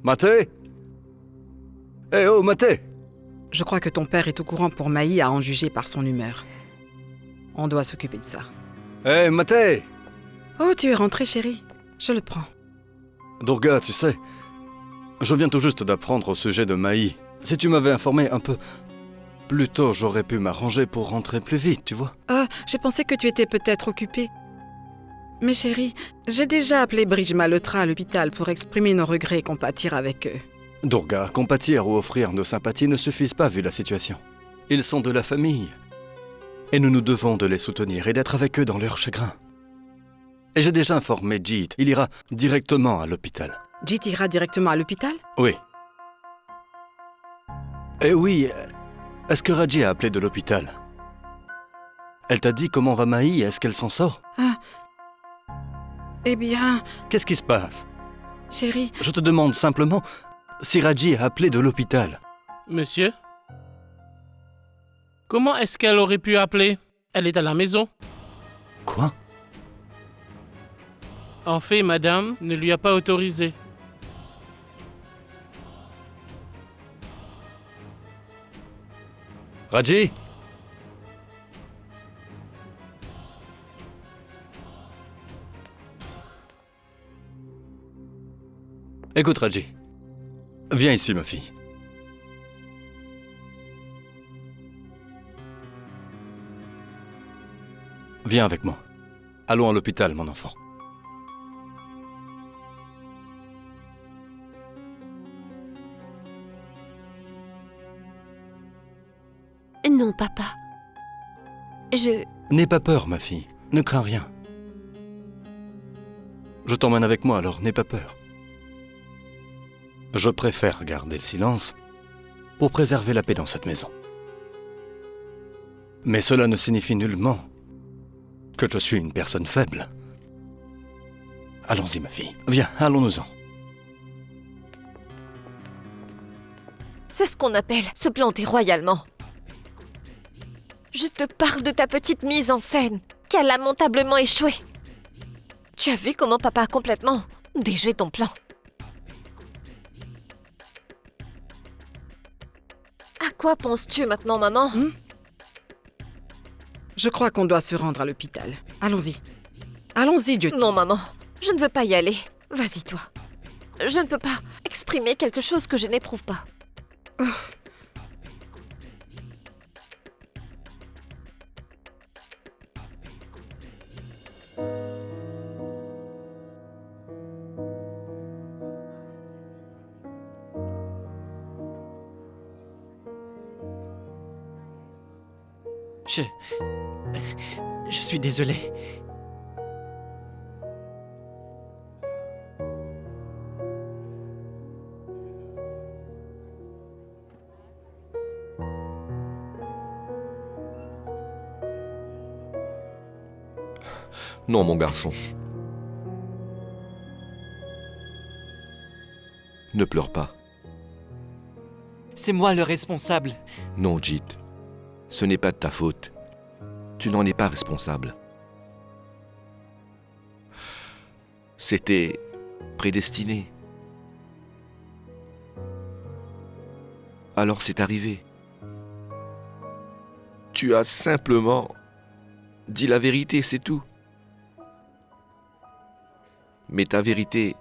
Maté? Eh oh, Maté! Je crois que ton père est au courant pour Maï à en juger par son humeur. On doit s'occuper de ça. Eh, Maté! Oh, tu es rentré, chérie. Je le prends. Durga, tu sais, je viens tout juste d'apprendre au sujet de Maï. Si tu m'avais informé un peu plus tôt, j'aurais pu m'arranger pour rentrer plus vite, tu vois. Ah, j'ai pensé que tu étais peut-être occupée. Mais chérie, j'ai déjà appelé Bridge Malhotra à l'hôpital pour exprimer nos regrets et compatir avec eux. Durga, compatir ou offrir nos sympathies ne suffisent pas vu la situation. Ils sont de la famille. Et nous nous devons de les soutenir et d'être avec eux dans leur chagrin. Et j'ai déjà informé Jeet, il ira directement à l'hôpital. Jeet ira directement à l'hôpital? Oui. Eh oui, est-ce que Raji a appelé de l'hôpital? Elle t'a dit comment va Maï, est-ce qu'elle s'en sort? Eh bien, Qu'est-ce qui se passe? chérie, Je te demande simplement si Raji a appelé de l'hôpital. Monsieur? Comment est-ce qu'elle aurait pu appeler? Elle est à la maison. Quoi? En fait, madame ne lui a pas autorisé. Raji? Écoute, Raji. Viens ici, ma fille. Viens avec moi. Allons à l'hôpital, mon enfant. Non, papa. N'aie pas peur, ma fille. Ne crains rien. Je t'emmène avec moi, alors n'aie pas peur. Je préfère garder le silence pour préserver la paix dans cette maison. Mais cela ne signifie nullement que je suis une personne faible. Allons-y, ma fille. Viens, allons-nous-en. C'est ce qu'on appelle se planter royalement. Je te parle de ta petite mise en scène, qui a lamentablement échoué. Tu as vu comment papa a complètement déjoué ton plan. À quoi penses-tu maintenant, maman? Je crois qu'on doit se rendre à l'hôpital. Allons-y. Allons-y, Jyoti. Non, maman, je ne veux pas y aller. Vas-y, toi. Je ne peux pas exprimer quelque chose que je n'éprouve pas. Je suis désolé. Non, mon garçon. Ne pleure pas. C'est moi le responsable. Non, Jeet. Ce n'est pas de ta faute. Tu n'en es pas responsable. C'était prédestiné. Alors c'est arrivé. Tu as simplement dit la vérité, c'est tout. Mais ta vérité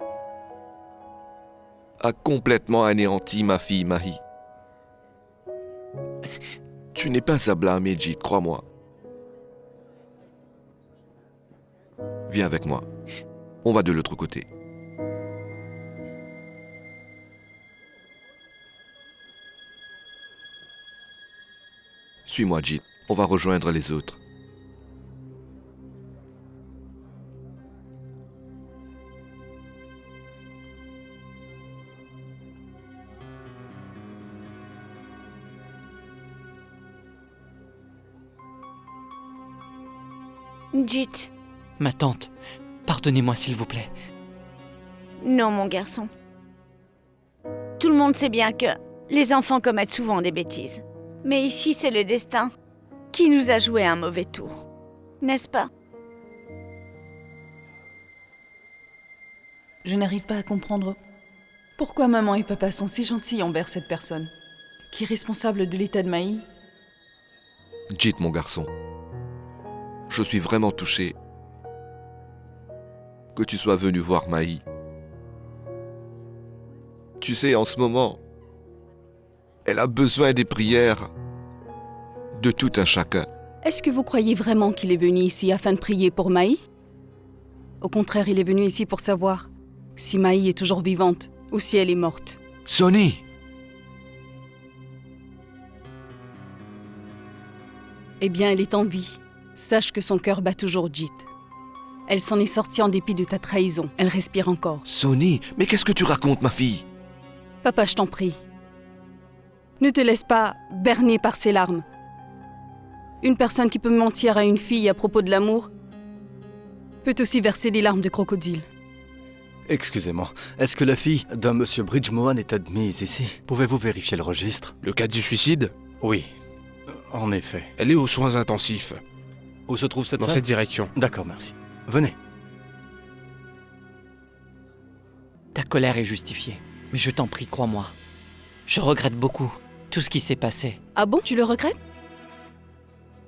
a complètement anéanti ma fille Mahi. Tu n'es pas à blâmer, Jeet, crois-moi. Viens avec moi. On va de l'autre côté. Suis-moi, Jeet. On va rejoindre les autres. Jeet. Ma tante, pardonnez-moi s'il vous plaît. Non, mon garçon. Tout le monde sait bien que les enfants commettent souvent des bêtises. Mais ici, c'est le destin qui nous a joué un mauvais tour. N'est-ce pas? Je n'arrive pas à comprendre Pourquoi maman et papa sont si gentils envers cette personne qui est responsable de l'état de Maï? Jit, mon garçon, je suis vraiment touché que tu sois venu voir Maï. Tu sais, en ce moment, elle a besoin des prières de tout un chacun. Est-ce que vous croyez vraiment qu'il est venu ici afin de prier pour Maï? Au contraire, il est venu ici pour savoir si Maï est toujours vivante ou si elle est morte. Sonny! Eh bien, elle est en vie. Sache que son cœur bat toujours, Jit. Elle s'en est sortie en dépit de ta trahison. Elle respire encore. Sonny, mais qu'est-ce que tu racontes, ma fille? Papa, je t'en prie. Ne te laisse pas berner par ses larmes. Une personne qui peut mentir à une fille à propos de l'amour peut aussi verser des larmes de crocodile. Excusez-moi, est-ce que la fille d'un monsieur Bridgemohan est admise ici? Pouvez-vous vérifier le registre? Le cas du suicide? Oui, en effet. Elle est aux soins intensifs, Où se trouve cette dans salle? cette direction. D'accord, merci. Venez. Ta colère est justifiée. Mais je t'en prie, crois-moi. Je regrette beaucoup tout ce qui s'est passé. Ah bon, tu le regrettes?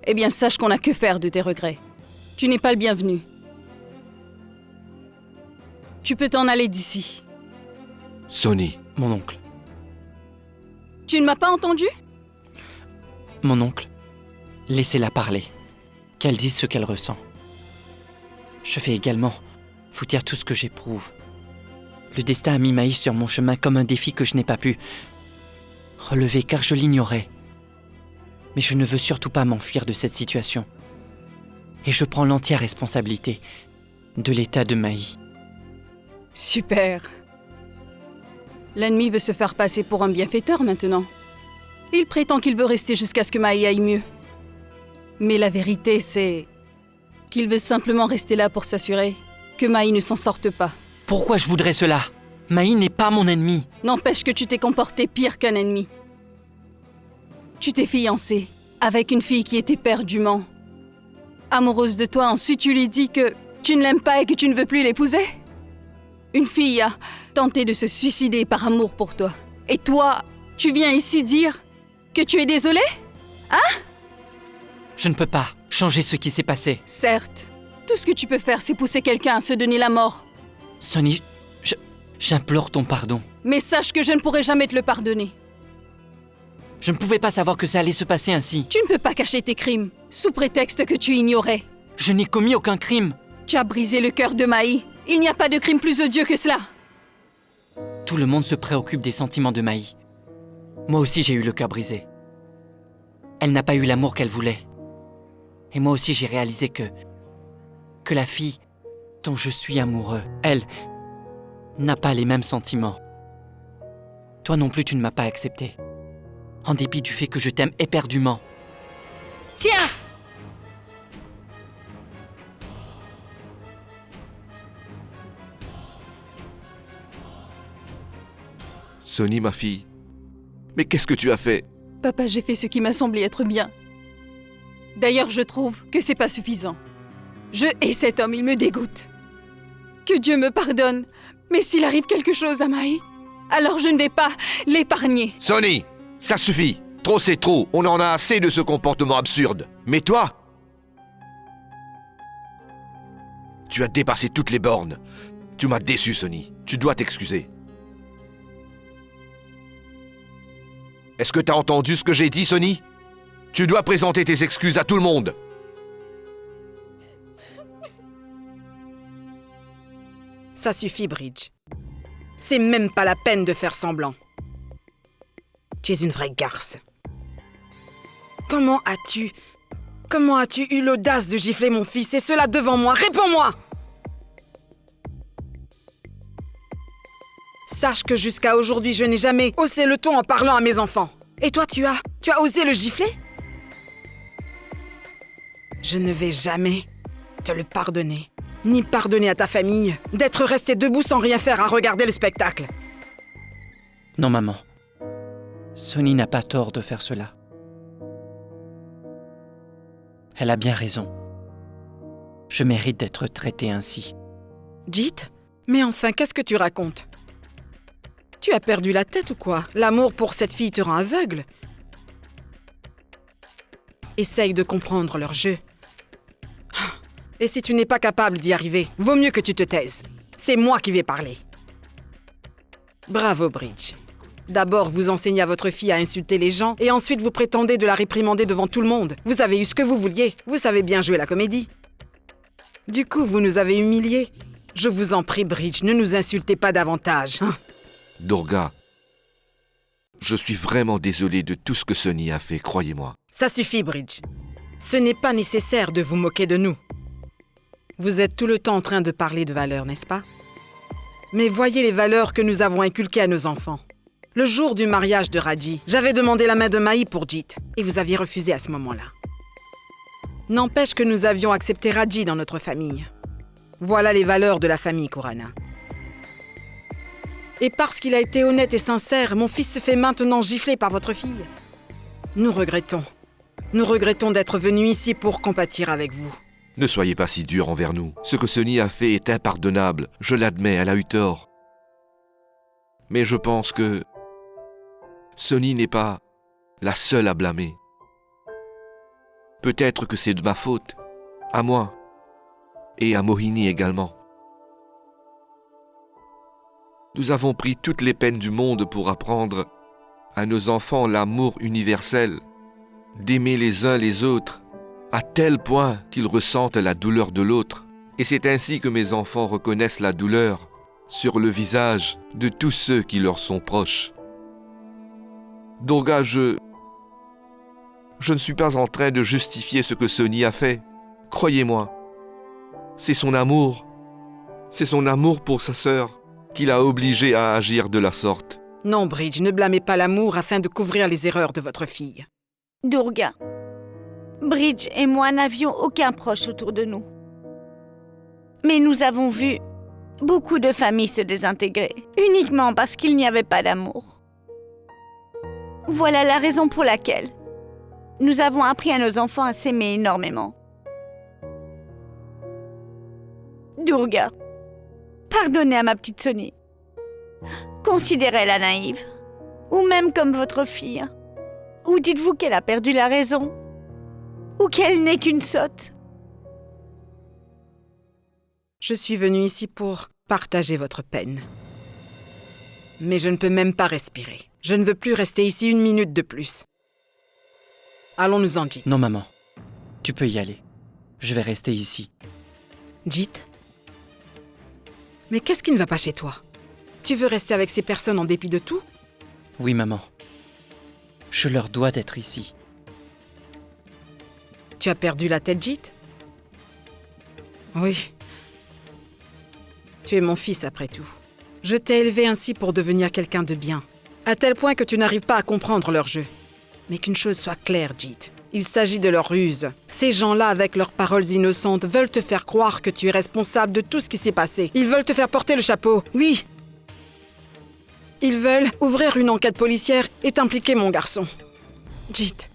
Eh bien, sache qu'on n'a que faire de tes regrets. Tu n'es pas le bienvenu. Tu peux t'en aller d'ici. Sonny, Mon oncle. Tu ne m'as pas entendu? Mon oncle. Laissez-la parler. Qu'elle dise ce qu'elle ressent. Je vais également vous dire tout ce que j'éprouve. Le destin a mis Maï sur mon chemin comme un défi que je n'ai pas pu relever car je l'ignorais. Mais je ne veux surtout pas m'enfuir de cette situation. Et je prends l'entière responsabilité de l'état de Maï. Super. L'ennemi veut se faire passer pour un bienfaiteur maintenant. Il prétend qu'il veut rester jusqu'à ce que Maï aille mieux. Mais la vérité, c'est qu'il veut simplement rester là pour s'assurer que Maï ne s'en sorte pas. Pourquoi je voudrais cela? Maï n'est pas mon ennemi. N'empêche que tu t'es comporté pire qu'un ennemi. Tu t'es fiancé avec une fille qui était éperdument amoureuse de toi. Ensuite, tu lui dis que tu ne l'aimes pas et que tu ne veux plus l'épouser. Une fille a tenté de se suicider par amour pour toi. Et toi, tu viens ici dire que tu es désolé? Je ne peux pas changer ce qui s'est passé. Certes, tout ce que tu peux faire, c'est pousser quelqu'un à se donner la mort. Sonny, j'implore ton pardon. Mais sache que je ne pourrai jamais te le pardonner. Je ne pouvais pas savoir que ça allait se passer ainsi. Tu ne peux pas cacher tes crimes, sous prétexte que tu ignorais. Je n'ai commis aucun crime. Tu as brisé le cœur de Maï. Il n'y a pas de crime plus odieux que cela. Tout le monde se préoccupe des sentiments de Maï. Moi aussi j'ai eu le cœur brisé. Elle n'a pas eu l'amour qu'elle voulait. Et moi aussi j'ai réalisé que la fille dont je suis amoureux, elle, n'a pas les mêmes sentiments. Toi non plus tu ne m'as pas accepté. En dépit du fait que je t'aime éperdument. Tiens! Sonny, ma fille, mais qu'est-ce que tu as fait? Papa, j'ai fait ce qui m'a semblé être bien. D'ailleurs, je trouve que c'est pas suffisant. Je hais cet homme, il me dégoûte. Que Dieu me pardonne, mais s'il arrive quelque chose à Maï, alors je ne vais pas l'épargner. Sonny, ça suffit. Trop c'est trop, on en a assez de ce comportement absurde. Mais toi, tu as dépassé toutes les bornes. Tu m'as déçu, Sonny. Tu dois t'excuser. Est-ce que t'as entendu ce que j'ai dit, Sonny? Tu dois présenter tes excuses à tout le monde. Ça suffit, Bridge. C'est même pas la peine de faire semblant. Tu es une vraie garce. Comment as-tu eu l'audace de gifler mon fils et cela devant moi? Réponds-moi! Sache que jusqu'à aujourd'hui, je n'ai jamais haussé le ton en parlant à mes enfants. Et toi, tu as osé le gifler? Je ne vais jamais te le pardonner. Ni pardonner à ta famille d'être resté debout sans rien faire à regarder le spectacle. Non, maman. Sonny n'a pas tort de faire cela. Elle a bien raison. Je mérite d'être traité ainsi. Jit, mais enfin, qu'est-ce que tu racontes? Tu as perdu la tête ou quoi? L'amour pour cette fille te rend aveugle. Essaye de comprendre leur jeu. Et si tu n'es pas capable d'y arriver, vaut mieux que tu te taises. C'est moi qui vais parler. Bravo, Bridge. D'abord, vous enseignez à votre fille à insulter les gens et ensuite vous prétendez de la réprimander devant tout le monde. Vous avez eu ce que vous vouliez. Vous savez bien jouer la comédie. Du coup, vous nous avez humiliés. Je vous en prie, Bridge, ne nous insultez pas davantage. Durga, je suis vraiment désolé de tout ce que Sunny a fait, croyez-moi. Ça suffit, Bridge. Ce n'est pas nécessaire de vous moquer de nous. Vous êtes tout le temps en train de parler de valeurs, n'est-ce pas? Mais voyez les valeurs que nous avons inculquées à nos enfants. Le jour du mariage de Raji, j'avais demandé la main de Mahi pour Jeet, et vous aviez refusé à ce moment-là. N'empêche que nous avions accepté Raji dans notre famille. Voilà les valeurs de la famille Khurana. Et parce qu'il a été honnête et sincère, mon fils se fait maintenant gifler par votre fille. Nous regrettons. Nous regrettons d'être venus ici pour compatir avec vous. Ne soyez pas si dur envers nous. Ce que Sunny a fait est impardonnable. Je l'admets, elle a eu tort. Mais je pense que Sunny n'est pas la seule à blâmer. Peut-être que c'est de ma faute, à moi, et à Mohini également. Nous avons pris toutes les peines du monde pour apprendre à nos enfants l'amour universel, d'aimer les uns les autres, à tel point qu'ils ressentent la douleur de l'autre. Et c'est ainsi que mes enfants reconnaissent la douleur sur le visage de tous ceux qui leur sont proches. Durga, je ne suis pas en train de justifier ce que Sunny a fait. Croyez-moi, c'est son amour pour sa sœur qui l'a obligé à agir de la sorte. Non, Bridge, ne blâmez pas l'amour afin de couvrir les erreurs de votre fille. Durga, Bridge et moi n'avions aucun proche autour de nous. Mais nous avons vu beaucoup de familles se désintégrer, uniquement parce qu'il n'y avait pas d'amour. Voilà la raison pour laquelle nous avons appris à nos enfants à s'aimer énormément. Durga, pardonnez à ma petite Sunny. Considérez-la naïve, ou même comme votre fille. Ou dites-vous qu'elle a perdu la raison, ou qu'elle n'est qu'une sotte. Je suis venue ici pour partager votre peine. Mais je ne peux même pas respirer. Je ne veux plus rester ici une minute de plus. Allons-nous-en, Jeet. Non, maman. Tu peux y aller. Je vais rester ici. Jeet? Mais qu'est-ce qui ne va pas chez toi? Tu veux rester avec ces personnes en dépit de tout? Oui, maman. Je leur dois d'être ici. Tu as perdu la tête, Jeet? Oui. Tu es mon fils après tout. Je t'ai élevé ainsi pour devenir quelqu'un de bien. À tel point que tu n'arrives pas à comprendre leur jeu. Mais qu'une chose soit claire, Jeet. Il s'agit de leur ruse. Ces gens-là, avec leurs paroles innocentes, veulent te faire croire que tu es responsable de tout ce qui s'est passé. Ils veulent te faire porter le chapeau. Oui. Ils veulent ouvrir une enquête policière et t'impliquer, mon garçon. Jeet.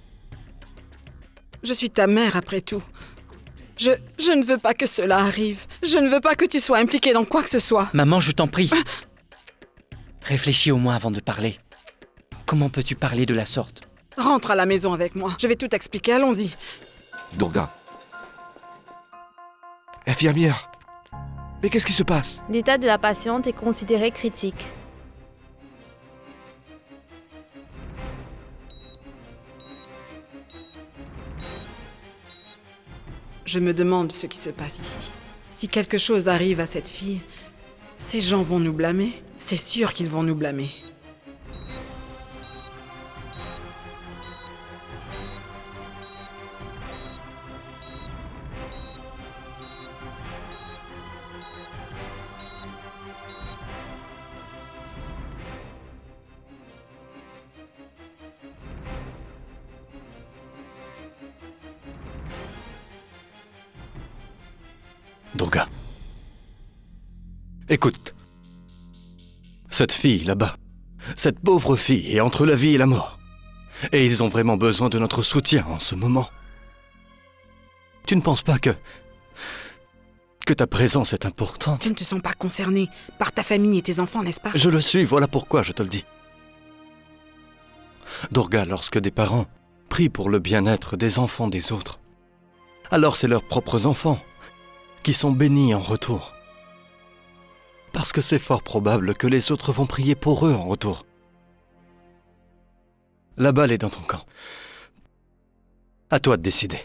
Je suis ta mère après tout. Je ne veux pas que cela arrive. Je ne veux pas que tu sois impliquée dans quoi que ce soit. Maman, je t'en prie. Réfléchis au moins avant de parler. Comment peux-tu parler de la sorte? Rentre à la maison avec moi. Je vais tout expliquer. Allons-y. Durga. Infirmière. Mais qu'est-ce qui se passe? L'état de la patiente est considéré critique. Je me demande ce qui se passe ici. Si quelque chose arrive à cette fille, ces gens vont nous blâmer. C'est sûr qu'ils vont nous blâmer. Durga. Écoute. Cette fille là-bas, cette pauvre fille est entre la vie et la mort. Et ils ont vraiment besoin de notre soutien en ce moment. Tu ne penses pas que que ta présence est importante. Tu ne te sens pas concerné par ta famille et tes enfants, n'est-ce pas? Je le suis, voilà pourquoi je te le dis. Durga, lorsque des parents prient pour le bien-être des enfants des autres, alors c'est leurs propres enfants qui sont bénis en retour. Parce que c'est fort probable que les autres vont prier pour eux en retour. La balle est dans ton camp. À toi de décider.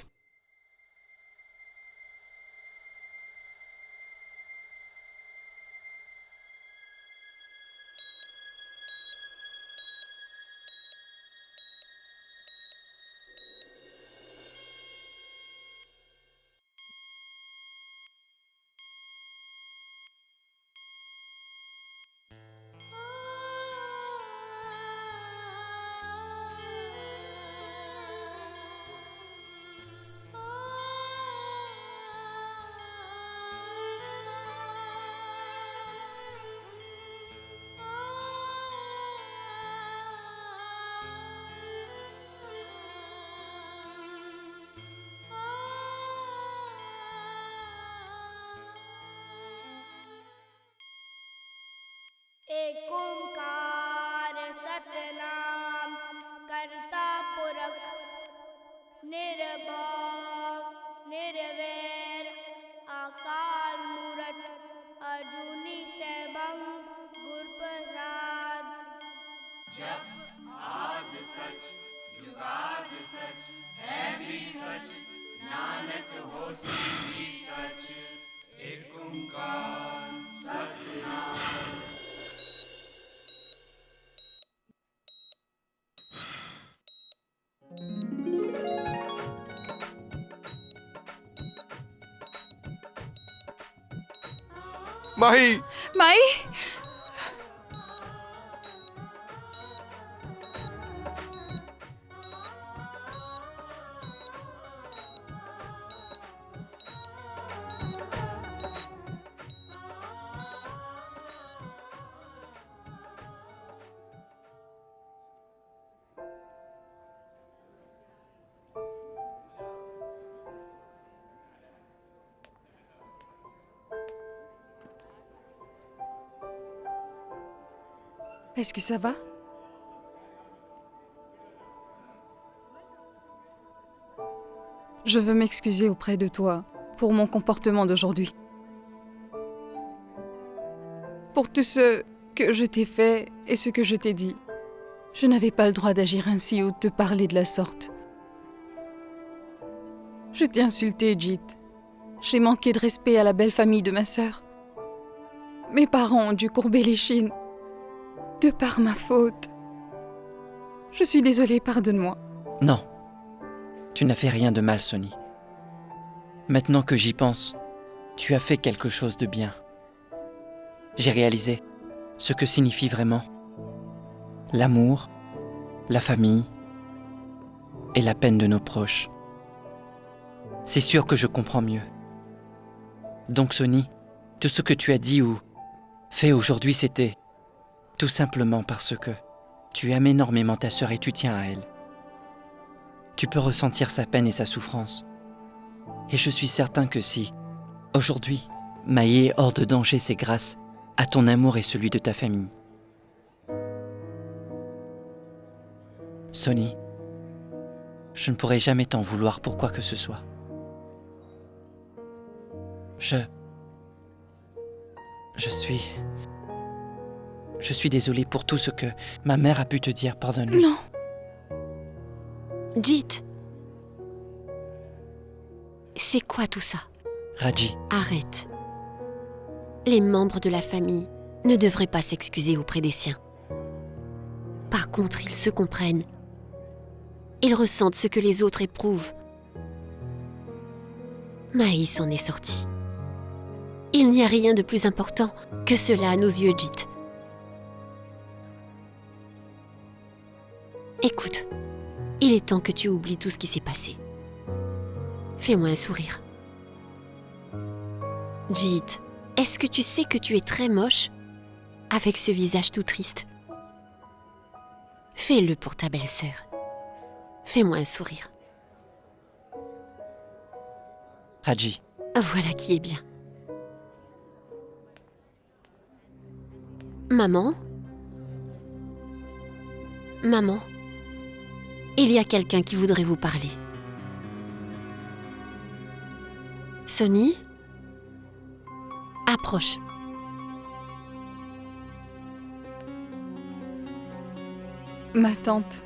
एक ओंकार सतनाम करता पुरख निर्भव निर्वैर अकाल मूरत अजूनी सैभं गुर प्रसाद। जब आद सच जुगाद सच है भी सच नानक होसी भी सच एक ओंकार Satnam. Mahi! Mahi! Est-ce que ça va? Je veux m'excuser auprès de toi pour mon comportement d'aujourd'hui. Pour tout ce que je t'ai fait et ce que je t'ai dit. Je n'avais pas le droit d'agir ainsi ou de te parler de la sorte. Je t'ai insulté, Jeet. J'ai manqué de respect à la belle famille de ma sœur. Mes parents ont dû courber les chines. De par ma faute. Je suis désolée, pardonne-moi. Non, tu n'as fait rien de mal, Sonny. Maintenant que j'y pense, tu as fait quelque chose de bien. J'ai réalisé ce que signifie vraiment l'amour, la famille et la peine de nos proches. C'est sûr que je comprends mieux. Donc, Sonny, tout ce que tu as dit ou fait aujourd'hui, c'était tout simplement parce que tu aimes énormément ta sœur et tu tiens à elle. Tu peux ressentir sa peine et sa souffrance. Et je suis certain que si, aujourd'hui, Mahi est hors de danger, c'est grâce à ton amour et celui de ta famille. Sonny, je ne pourrai jamais t'en vouloir pour quoi que ce soit. Je suis désolée pour tout ce que ma mère a pu te dire, pardonne-lui. Non. Jeet. C'est quoi tout ça? Raji. Arrête. Les membres de la famille ne devraient pas s'excuser auprès des siens. Par contre, ils se comprennent. Ils ressentent ce que les autres éprouvent. Mahi s'en est sorti. Il n'y a rien de plus important que cela à nos yeux, Jeet. Écoute, il est temps que tu oublies tout ce qui s'est passé. Fais-moi un sourire. Jeet, est-ce que tu sais que tu es très moche avec ce visage tout triste? Fais-le pour ta belle-sœur. Fais-moi un sourire. Raji. Voilà qui est bien. Maman? Maman, il y a quelqu'un qui voudrait vous parler. Sonny? Approche. Ma tante,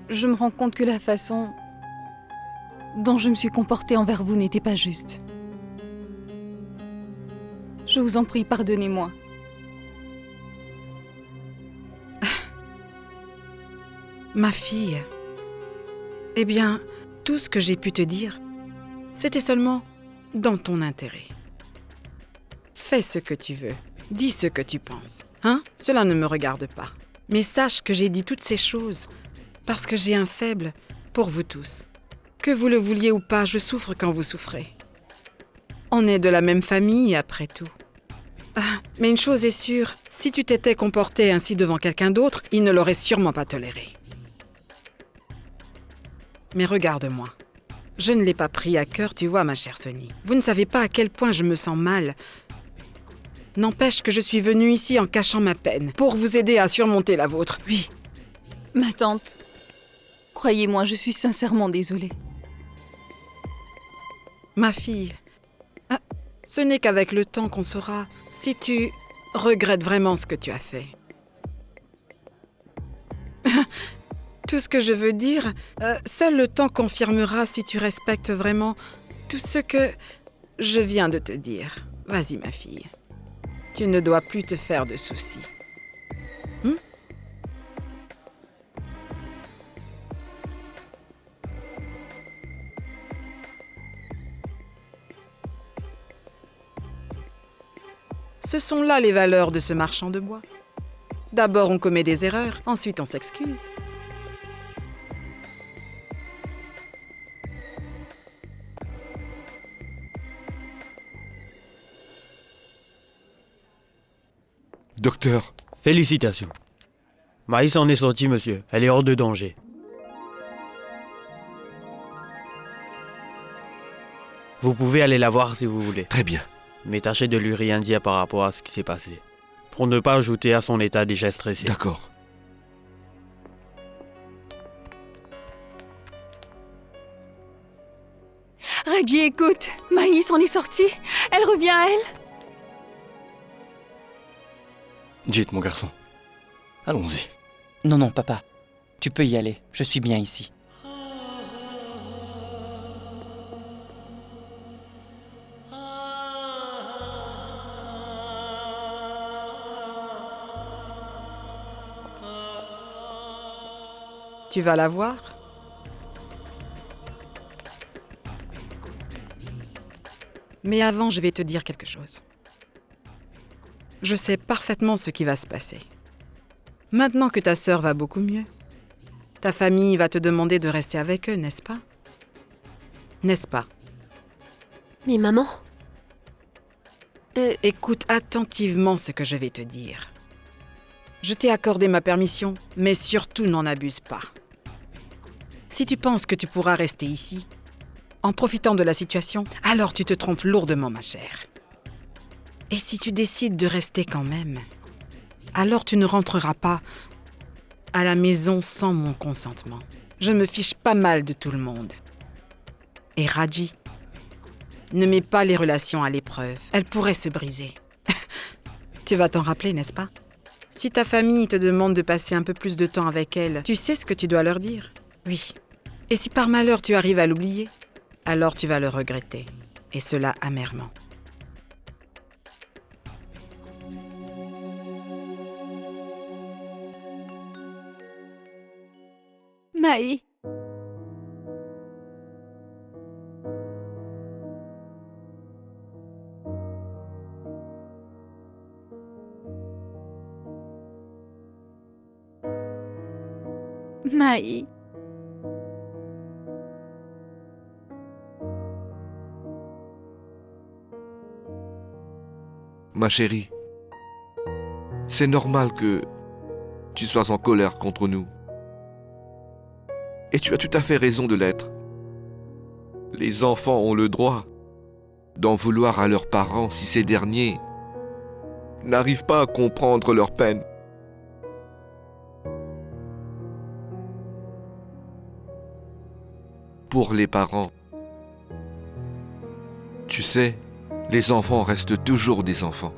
je me rends compte que la façon dont je me suis comportée envers vous n'était pas juste. Je vous en prie, pardonnez-moi. Ma fille, eh bien, tout ce que j'ai pu te dire, c'était seulement dans ton intérêt. Fais ce que tu veux, dis ce que tu penses, hein? Cela ne me regarde pas. Mais sache que j'ai dit toutes ces choses parce que j'ai un faible pour vous tous. Que vous le vouliez ou pas, je souffre quand vous souffrez. On est de la même famille, après tout. Ah, mais une chose est sûre, si tu t'étais comporté ainsi devant quelqu'un d'autre, il ne l'aurait sûrement pas toléré. Mais regarde-moi. Je ne l'ai pas pris à cœur, tu vois, ma chère Sonny. Vous ne savez pas à quel point je me sens mal. N'empêche que je suis venue ici en cachant ma peine, pour vous aider à surmonter la vôtre, oui. Ma tante, croyez-moi, je suis sincèrement désolée. Ma fille, ce n'est qu'avec le temps qu'on saura si tu regrettes vraiment ce que tu as fait. Tout ce que je veux dire, seul le temps confirmera si tu respectes vraiment tout ce que je viens de te dire. Vas-y, ma fille. Tu ne dois plus te faire de soucis. Ce sont là les valeurs de ce marchand de bois. D'abord, on commet des erreurs, ensuite on s'excuse. Docteur. Félicitations. Maïs en est sortie, monsieur. Elle est hors de danger. Vous pouvez aller la voir si vous voulez. Très bien. Mais tâchez de lui rien dire par rapport à ce qui s'est passé. Pour ne pas ajouter à son état déjà stressé. D'accord. Raji, écoute, Maïs en est sortie. Elle revient à elle. Jit, mon garçon. Allons-y. Non, non, papa. Tu peux y aller. Je suis bien ici. Tu vas la voir ? Mais avant, je vais te dire quelque chose. Je sais parfaitement ce qui va se passer. Maintenant que ta sœur va beaucoup mieux, ta famille va te demander de rester avec eux, n'est-ce pas ? N'est-ce pas ? Mais maman... Écoute attentivement ce que je vais te dire. Je t'ai accordé ma permission, mais surtout n'en abuse pas. Si tu penses que tu pourras rester ici, en profitant de la situation, alors tu te trompes lourdement, ma chère. Et si tu décides de rester quand même, alors tu ne rentreras pas à la maison sans mon consentement. Je me fiche pas mal de tout le monde. Et Raji, ne mets pas les relations à l'épreuve. Elles pourraient se briser. Tu vas t'en rappeler, n'est-ce pas ? Si ta famille te demande de passer un peu plus de temps avec elle, tu sais ce que tu dois leur dire ? Oui. Et si par malheur tu arrives à l'oublier, alors tu vas le regretter. Et cela amèrement. Maï. Maï. Ma chérie, c'est normal que tu sois en colère contre nous. Et tu as tout à fait raison de l'être. Les enfants ont le droit d'en vouloir à leurs parents si ces derniers n'arrivent pas à comprendre leur peine. Pour les parents, tu sais, les enfants restent toujours des enfants.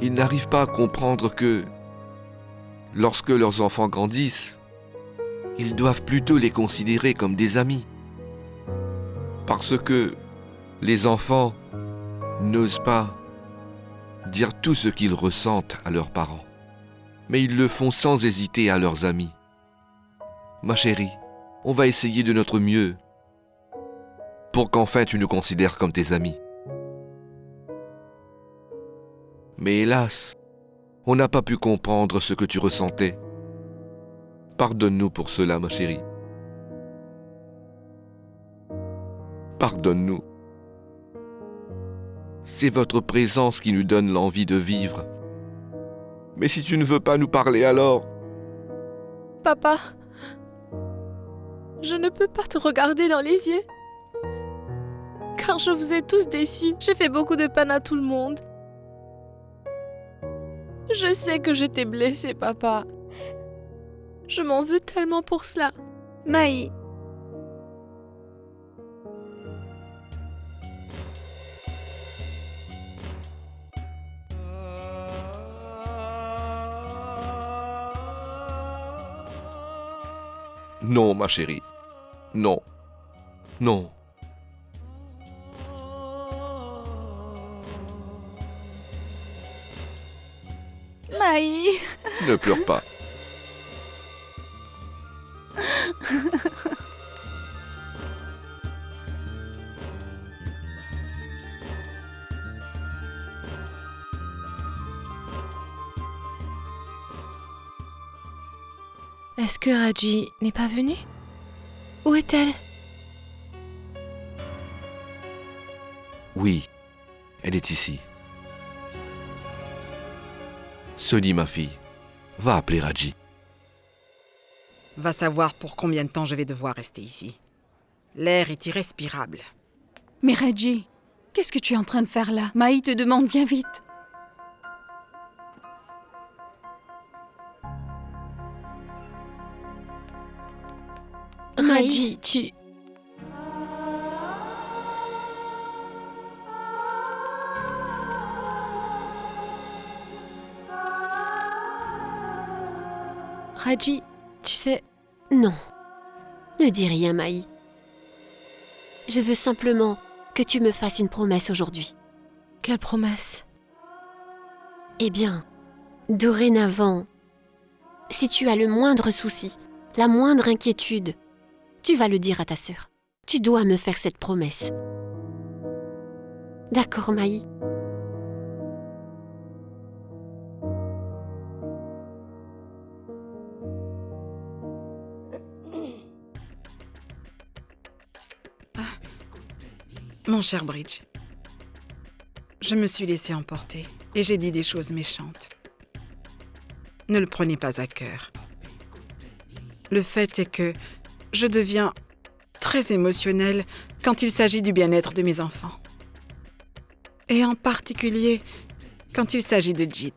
Ils n'arrivent pas à comprendre que, lorsque leurs enfants grandissent, ils doivent plutôt les considérer comme des amis. Parce que les enfants n'osent pas dire tout ce qu'ils ressentent à leurs parents, mais ils le font sans hésiter à leurs amis. Ma chérie, on va essayer de notre mieux pour qu'enfin tu nous considères comme tes amis. Mais hélas, on n'a pas pu comprendre ce que tu ressentais. Pardonne-nous pour cela, ma chérie. Pardonne-nous. C'est votre présence qui nous donne l'envie de vivre. Mais si tu ne veux pas nous parler alors... Papa, je ne peux pas te regarder dans les yeux. Car je vous ai tous déçus. J'ai fait beaucoup de peine à tout le monde. Je sais que je t'ai blessé, papa. Je m'en veux tellement pour cela. Maï, Non, ma chérie. Non. Non. Maï. Ne pleure pas. Est-ce que Raji n'est pas venue? Où est-elle? Oui, elle est ici. Sony, ma fille, va appeler Raji. Va savoir pour combien de temps je vais devoir rester ici. L'air est irrespirable. Mais Raji, qu'est-ce que tu es en train de faire là? Maï te demande, viens vite. Raji, tu... Raji, tu sais... Non. Ne dis rien, Maï. Je veux simplement que tu me fasses une promesse aujourd'hui. Quelle promesse? Eh bien, dorénavant, si tu as le moindre souci, la moindre inquiétude, tu vas le dire à ta sœur. Tu dois me faire cette promesse. D'accord, Maï? Mon cher Bridge, je me suis laissée emporter et j'ai dit des choses méchantes. Ne le prenez pas à cœur. Le fait est que je deviens très émotionnelle quand il s'agit du bien-être de mes enfants. Et en particulier quand il s'agit de Jit.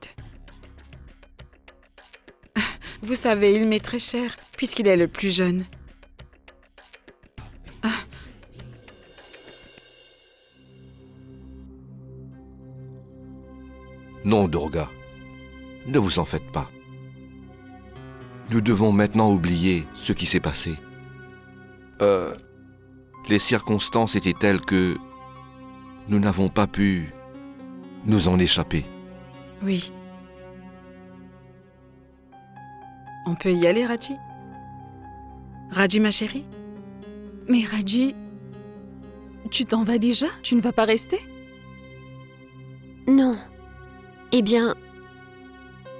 Vous savez, il m'est très cher puisqu'il est le plus jeune. Non, Durga. Ne vous en faites pas. Nous devons maintenant oublier ce qui s'est passé. Les circonstances étaient telles que nous n'avons pas pu nous en échapper. Oui. On peut y aller, Raji? Raji, ma chérie? Mais Raji, tu t'en vas déjà? Tu ne vas pas rester? Non. Eh bien,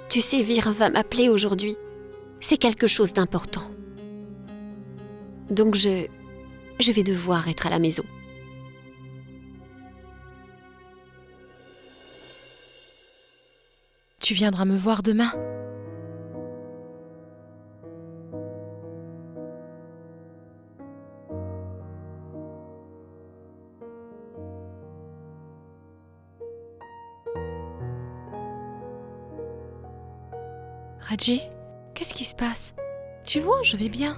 tu sais, Vir va m'appeler aujourd'hui. C'est quelque chose d'important. Donc je vais devoir être à la maison. Tu viendras me voir demain? Raji, qu'est-ce qui se passe? Tu vois, je vais bien.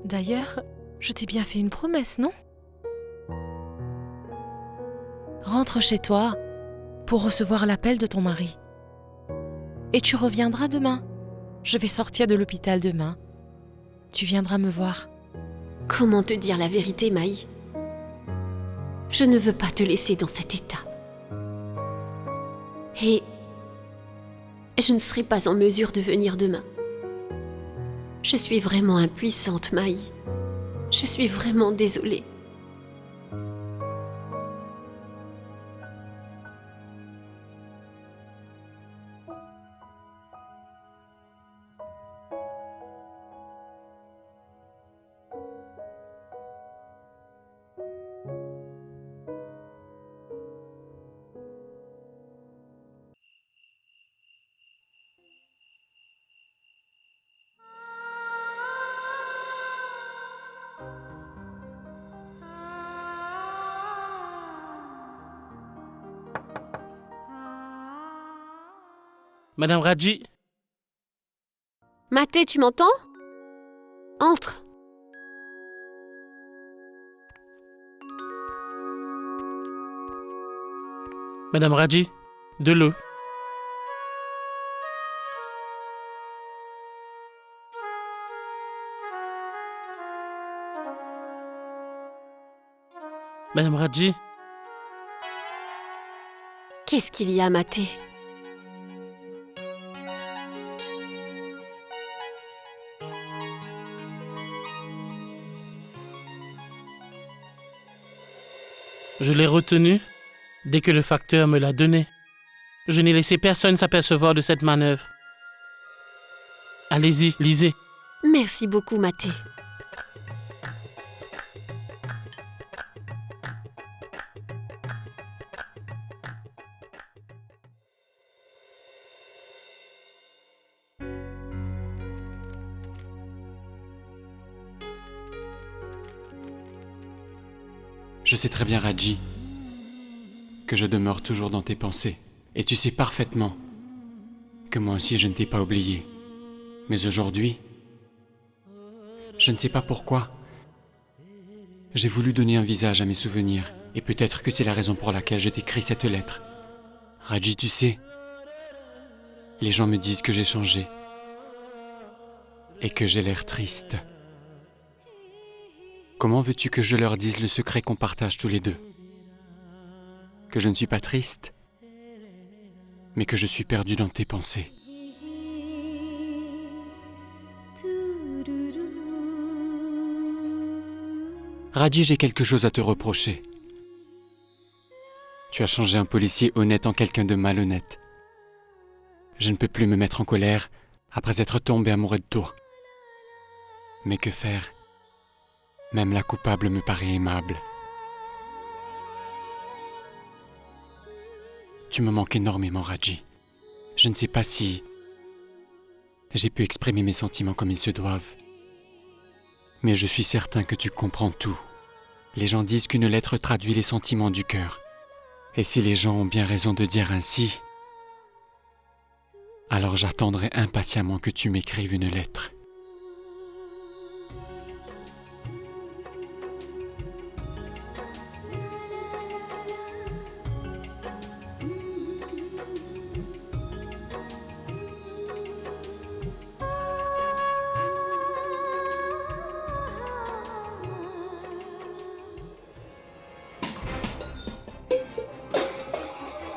D'ailleurs, je t'ai bien fait une promesse, non? Rentre chez toi pour recevoir l'appel de ton mari. Et tu reviendras demain. Je vais sortir de l'hôpital demain. Tu viendras me voir. Comment te dire la vérité, Maï? Je ne veux pas te laisser dans cet état. Et je ne serai pas en mesure de venir demain. Je suis vraiment impuissante, Maï. Je suis vraiment désolée. Madame Raji, Maté, tu m'entends? Entre. Madame Raji, de l'eau. Madame Raji, Qu'est-ce qu'il y a, Maté? je l'ai retenu dès que le facteur me l'a donné. Je n'ai laissé personne s'apercevoir de cette manœuvre. Allez-y, lisez. Merci beaucoup, Maté. Je sais très bien, Raji, que je demeure toujours dans tes pensées. Et tu sais parfaitement que moi aussi je ne t'ai pas oublié. Mais aujourd'hui, je ne sais pas pourquoi, j'ai voulu donner un visage à mes souvenirs. Et peut-être que c'est la raison pour laquelle je t'écris cette lettre. Raji, tu sais, les gens me disent que j'ai changé. Et que j'ai l'air triste. Comment veux-tu que je leur dise le secret qu'on partage tous les deux? Que je ne suis pas triste, mais que je suis perdu dans tes pensées. Raji, j'ai quelque chose à te reprocher. Tu as changé un policier honnête en quelqu'un de malhonnête. Je ne peux plus me mettre en colère après être tombé amoureux de toi. Mais que faire? Même la coupable me paraît aimable. Tu me manques énormément, Raji. Je ne sais pas si j'ai pu exprimer mes sentiments comme ils se doivent. Mais je suis certain que tu comprends tout. Les gens disent qu'une lettre traduit les sentiments du cœur. Et si les gens ont bien raison de dire ainsi, alors j'attendrai impatiemment que tu m'écrives une lettre.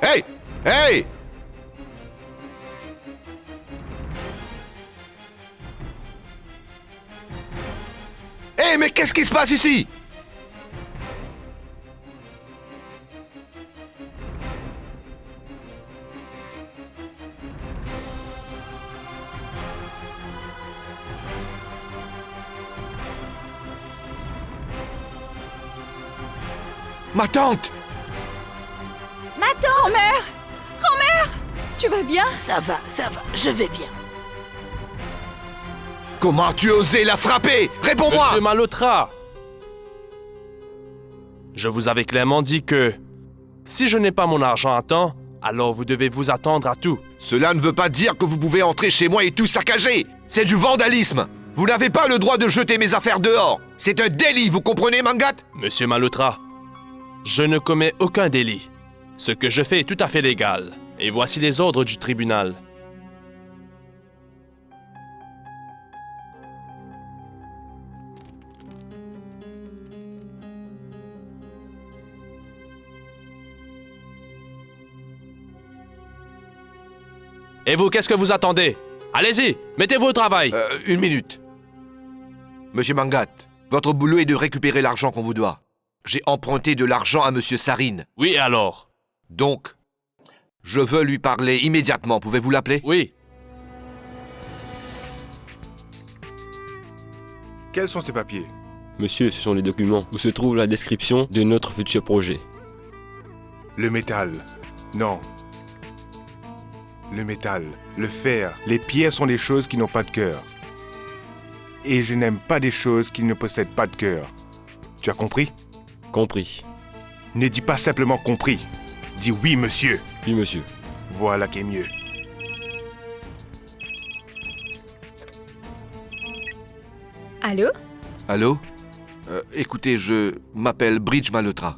Hey! Hey! Hey, mais qu'est-ce qui se passe ici? Ma tante! Grand-mère! Grand-mère! Tu vas bien? Ça va, je vais bien. Comment as-tu osé la frapper? Réponds-moi! Monsieur Malhotra! Je vous avais clairement dit que si je n'ai pas mon argent à temps, Alors vous devez vous attendre à tout. Cela ne veut pas dire que vous pouvez entrer chez moi et tout saccager. C'est du vandalisme. Vous n'avez pas le droit de jeter mes affaires dehors. C'est un délit, vous comprenez, Mangat? Monsieur Malhotra, je ne commets aucun délit. Ce que je fais est tout à fait légal. Et voici les ordres du tribunal. Et vous, qu'est-ce que vous attendez? Allez-y, mettez-vous au travail. Une minute. Monsieur Mangat, votre boulot est de récupérer l'argent qu'on vous doit. J'ai emprunté de l'argent à Monsieur Sarine. Oui, et alors? Donc, je veux lui parler immédiatement. Pouvez-vous l'appeler? Oui. Quels sont ces papiers? Monsieur, ce sont les documents où se trouve la description de notre futur projet. Le métal. Non. Le métal, le fer, les pierres sont des choses qui n'ont pas de cœur. Et je n'aime pas des choses qui ne possèdent pas de cœur. Tu as compris? Compris. Ne dis pas simplement compris. Dis oui, monsieur. Oui, monsieur. Voilà qui est mieux. Allô? Allô? Écoutez, je m'appelle Bridge Malhotra.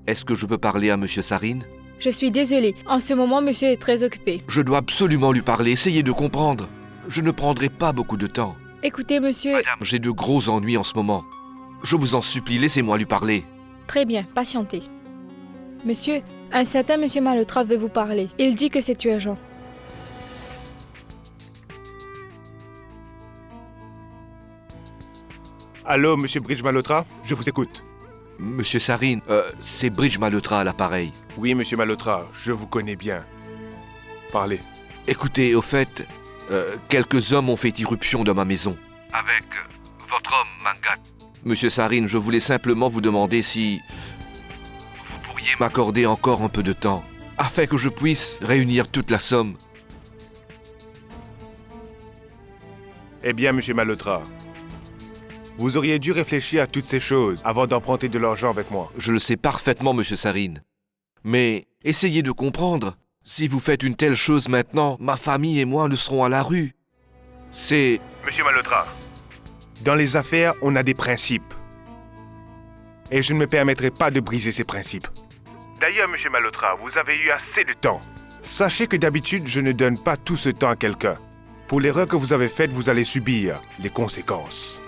Est-ce que je peux parler à Monsieur Sarine? Je suis désolée. En ce moment, monsieur est très occupé. Je dois absolument lui parler. Essayez de comprendre. Je ne prendrai pas beaucoup de temps. Écoutez, monsieur... Madame, j'ai de gros ennuis en ce moment. Je vous en supplie, laissez-moi lui parler. Très bien, patientez. Monsieur, un certain monsieur Malhotra veut vous parler. Il dit que c'est urgent. Allô, monsieur Bridge Malhotra? Je vous écoute. Monsieur Sarine, c'est Bridge Malhotra à l'appareil. Oui, monsieur Malhotra, je vous connais bien. Parlez. Écoutez, au fait, quelques hommes ont fait irruption dans ma maison. Avec votre homme, Mangat. Monsieur Sarine, je voulais simplement vous demander si vous pourriez m'accorder encore un peu de temps, afin que je puisse réunir toute la somme. Eh bien, monsieur Malhotra, vous auriez dû réfléchir à toutes ces choses avant d'emprunter de l'argent avec moi. Je le sais parfaitement, monsieur Sarine. Mais essayez de comprendre. Si vous faites une telle chose maintenant, ma famille et moi ne serons à la rue. C'est... Monsieur Malhotra, dans les affaires, on a des principes. Et je ne me permettrai pas de briser ces principes. D'ailleurs, monsieur Malhotra, vous avez eu assez de temps. Sachez que d'habitude, je ne donne pas tout ce temps à quelqu'un. Pour l'erreur que vous avez faite, vous allez subir les conséquences.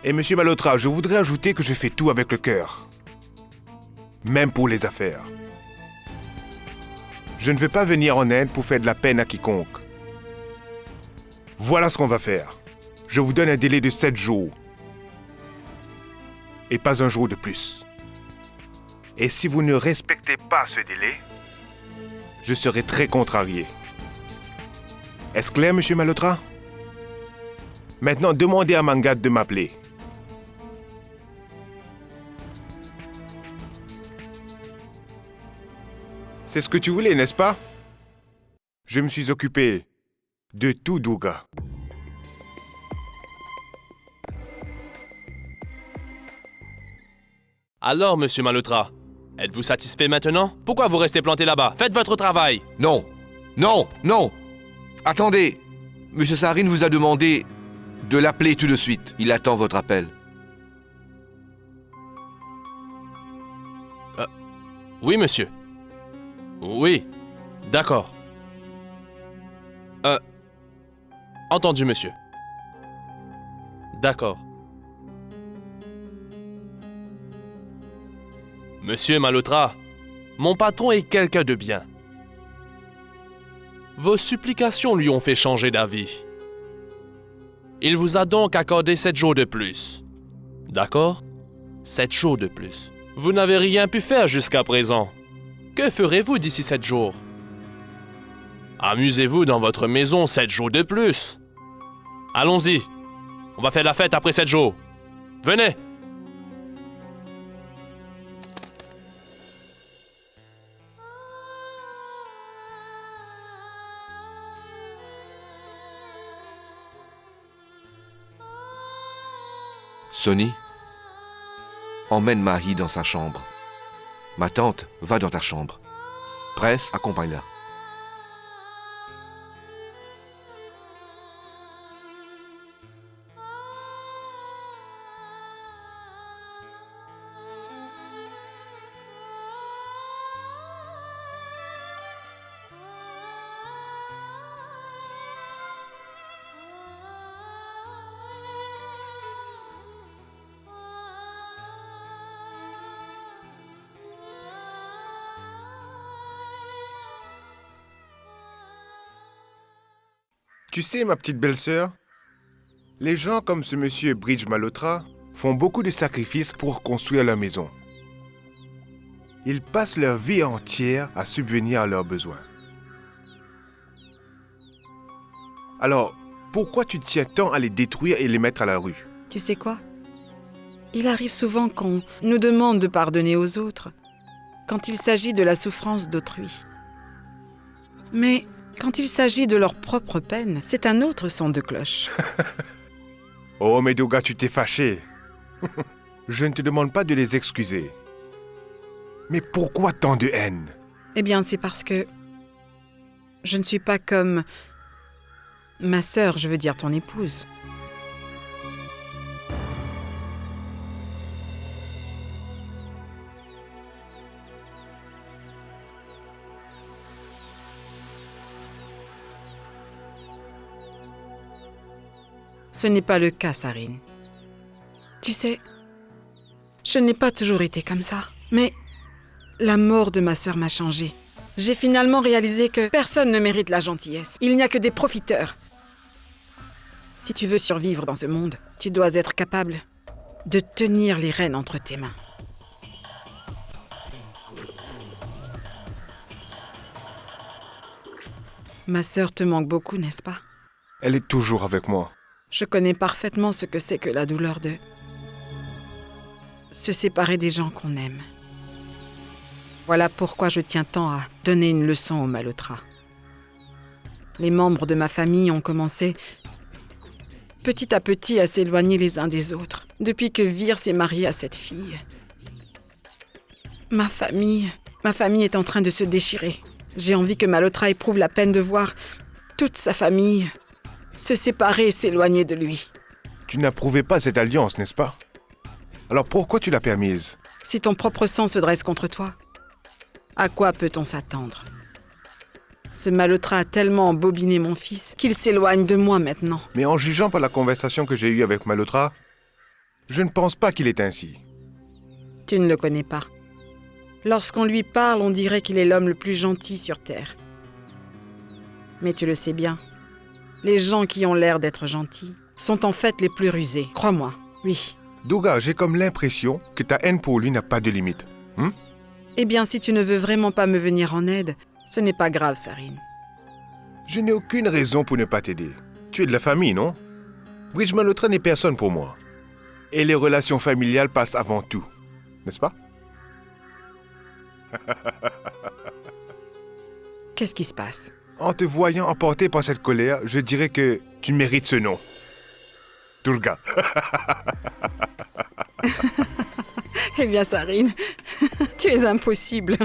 Et monsieur Malhotra, je voudrais ajouter que je fais tout avec le cœur. Même pour les affaires. Je ne veux pas venir en Inde pour faire de la peine à quiconque. Voilà ce qu'on va faire. Je vous donne un délai de 7 jours. Et pas un jour de plus. Et si vous ne respectez pas ce délai, je serai très contrarié. Est-ce clair, monsieur Malhotra? Maintenant, demandez à Mangat de m'appeler. C'est ce que tu voulais, n'est-ce pas? Je me suis occupé de tout, Douga. Alors, monsieur Malhotra, êtes-vous satisfait maintenant? Pourquoi vous restez planté là-bas? Faites votre travail! Non! Non! Non! Attendez! Monsieur Sarine vous a demandé de l'appeler tout de suite. Il attend votre appel. Oui, monsieur. Oui, d'accord. Entendu, monsieur. D'accord. Monsieur Malhotra, mon patron est quelqu'un de bien. Vos supplications lui ont fait changer d'avis. Il vous a donc accordé 7 jours de plus. D'accord? 7 jours de plus. Vous n'avez rien pu faire jusqu'à présent. Que ferez-vous d'ici 7 jours? Amusez-vous dans votre maison 7 jours de plus. Allons-y. On va faire la fête après 7 jours. Venez. Sonny, emmène Mahi dans sa chambre. Ma tante, va dans ta chambre. Presse, accompagne-la. Tu sais, ma petite belle-sœur, les gens comme ce monsieur Bridge Malhotra font beaucoup de sacrifices pour construire leur maison. Ils passent leur vie entière à subvenir à leurs besoins. Alors, pourquoi tu tiens tant à les détruire et les mettre à la rue? Tu sais quoi? Il arrive souvent qu'on nous demande de pardonner aux autres quand il s'agit de la souffrance d'autrui. Mais quand il s'agit de leur propre peine, c'est un autre son de cloche. Oh, mais Douga, tu t'es fâché. Je ne te demande pas de les excuser. Mais pourquoi tant de haine? Eh bien, c'est parce que je ne suis pas comme ma sœur, je veux dire ton épouse. Ce n'est pas le cas, Sarine. Tu sais, je n'ai pas toujours été comme ça, mais la mort de ma sœur m'a changé. J'ai finalement réalisé que personne ne mérite la gentillesse. Il n'y a que des profiteurs. Si tu veux survivre dans ce monde, tu dois être capable de tenir les rênes entre tes mains. Ma sœur te manque beaucoup, n'est-ce pas? Elle est toujours avec moi. Je connais parfaitement ce que c'est que la douleur de se séparer des gens qu'on aime. Voilà pourquoi je tiens tant à donner une leçon aux Malhotra. Les membres de ma famille ont commencé petit à petit à s'éloigner les uns des autres depuis que Vir s'est marié à cette fille. Ma famille est en train de se déchirer. J'ai envie que Malhotra éprouve la peine de voir toute sa famille se séparer et s'éloigner de lui. Tu n'approuvais pas cette alliance, n'est-ce pas? Alors pourquoi tu l'as permise? Si ton propre sang se dresse contre toi, à quoi peut-on s'attendre? Ce Malhotra a tellement embobiné mon fils qu'il s'éloigne de moi maintenant. Mais en jugeant par la conversation que j'ai eue avec Malhotra, je ne pense pas qu'il est ainsi. Tu ne le connais pas. Lorsqu'on lui parle, on dirait qu'il est l'homme le plus gentil sur Terre. Mais tu le sais bien, les gens qui ont l'air d'être gentils sont en fait les plus rusés, crois-moi, oui. Douga, j'ai comme l'impression que ta haine pour lui n'a pas de limite. Eh bien, si tu ne veux vraiment pas me venir en aide, ce n'est pas grave, Sarine. Je n'ai aucune raison pour ne pas t'aider. Tu es de la famille, non? Bridge Malhotra n'est personne pour moi. Et les relations familiales passent avant tout, n'est-ce pas? Qu'est-ce qui se passe? En te voyant emporté par cette colère, je dirais que tu mérites ce nom. Durga. Eh bien, Sarine, tu es impossible.